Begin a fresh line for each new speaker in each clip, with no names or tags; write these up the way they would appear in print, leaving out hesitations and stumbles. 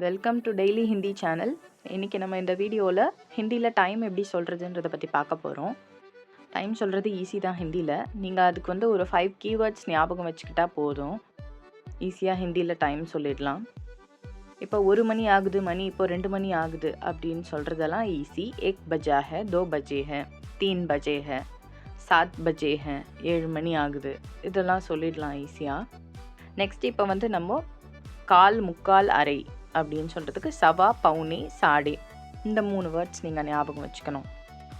Welcome to daily Hindi channel. இன்றைக்கி நம்ம இந்த வீடியோவில் ஹிந்தியில் டைம் எப்படி சொல்கிறதுன்றதை பற்றி பார்க்க போகிறோம். டைம் சொல்கிறது ஈஸி தான் ஹிந்தியில். நீங்கள் அதுக்கு ஒரு 5 கீவேர்ட்ஸ் ஞாபகம் வச்சுக்கிட்டா போதும், ஈஸியாக ஹிந்தியில் டைம் சொல்லிடலாம். இப்போ 1 மணி ஆகுது, மணி இப்போ 2 மணி ஆகுது அப்படின்னு சொல்கிறதெல்லாம் ஈஸி. 1 பஜா ஹை, 2 பஜே ஹை, 3 பஜே ஹை, 7 பஜே ஹை, 7 மணி ஆகுது, இதெல்லாம் சொல்லிடலாம் ஈஸியாக. நெக்ஸ்ட் இப்போ நம்ம கால், முக்கால், அரை அப்படின்னு சொல்கிறதுக்கு சவா, பவுனே, சாடே, இந்த 3 வேர்ட்ஸ் நீங்கள் ஞாபகம் வச்சுக்கணும்.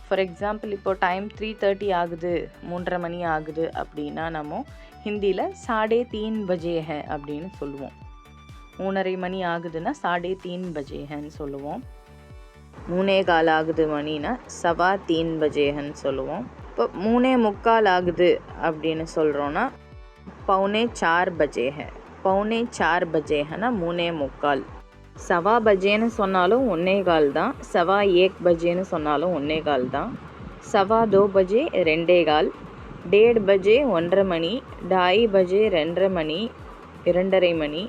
ஃபார் எக்ஸாம்பிள் இப்போ டைம் 3:30 ஆகுது, 3:30 மணி ஆகுது அப்படின்னா நம்ம ஹிந்தியில் 3:30 பஜே ஹை அப்படின்னு சொல்லுவோம். 3:30 மணி ஆகுதுன்னா 3:30 பஜே ஹைன்னு சொல்லுவோம். 3:15 ஆகுது மணினா 3:15 பஜே ஹைன்னு சொல்லுவோம். இப்போ 3:45 ஆகுது அப்படின்னு சொல்கிறோன்னா பவுனே 4 பஜே ஹை. பவுனே 4 பஜே ஹைனா 3:45. சவா பஜேன்னு சொன்னாலும் 1:15 தான், சவா 1 பஜேன்னு சொன்னாலும் 1:15 தான், சவா 2 பஜே 2:15, 1:30 பஜே 1:30 மணி, 2:30 பஜே 2:30 மணி, 2:30 மணி,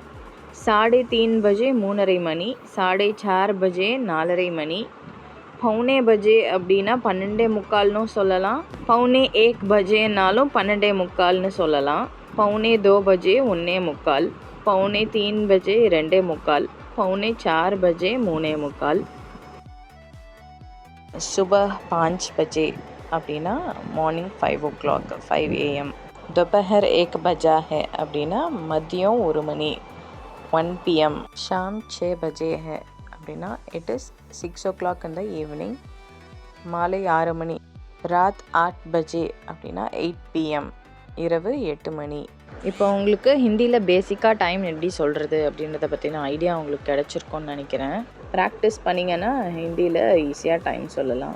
3:30 பஜே 3:30 மணி, 4:30 பஜே 4:30 மணி, பவுனே பஜே அப்படின்னா 12:45ன்னு சொல்லலாம், பவுனே 1 பஜேனாலும் 12:45ன்னு சொல்லலாம், பவுனே 2 பஜே 1:45, பவுனே 3 பஜே 2:45, पौने 4 बजे 3:45. सुबह 5 बजे அப்படின்னா மார்னிங் 5 o'clock 5 AM. दोपहर 1 बजा है அப்படின்னா மதியம் 1 மணி 1 PM. शाम 6 बजे है அப்படின்னா it is 6 o'clock in the evening. மாலை 6 மணி. ராத் 8 பஜே அப்படின்னா 8 PM, இரவு 8 மணி. இப்போ உங்களுக்கு ஹிந்தியில் பேசிக்காக டைம் எப்படி சொல்கிறது அப்படின்றத பற்றின ஐடியா உங்களுக்கு கிடச்சிருக்கோன்னு நினைக்கிறேன். ப்ராக்டிஸ் பண்ணிங்கன்னா ஹிந்தியில் ஈஸியாக டைம் சொல்லலாம்.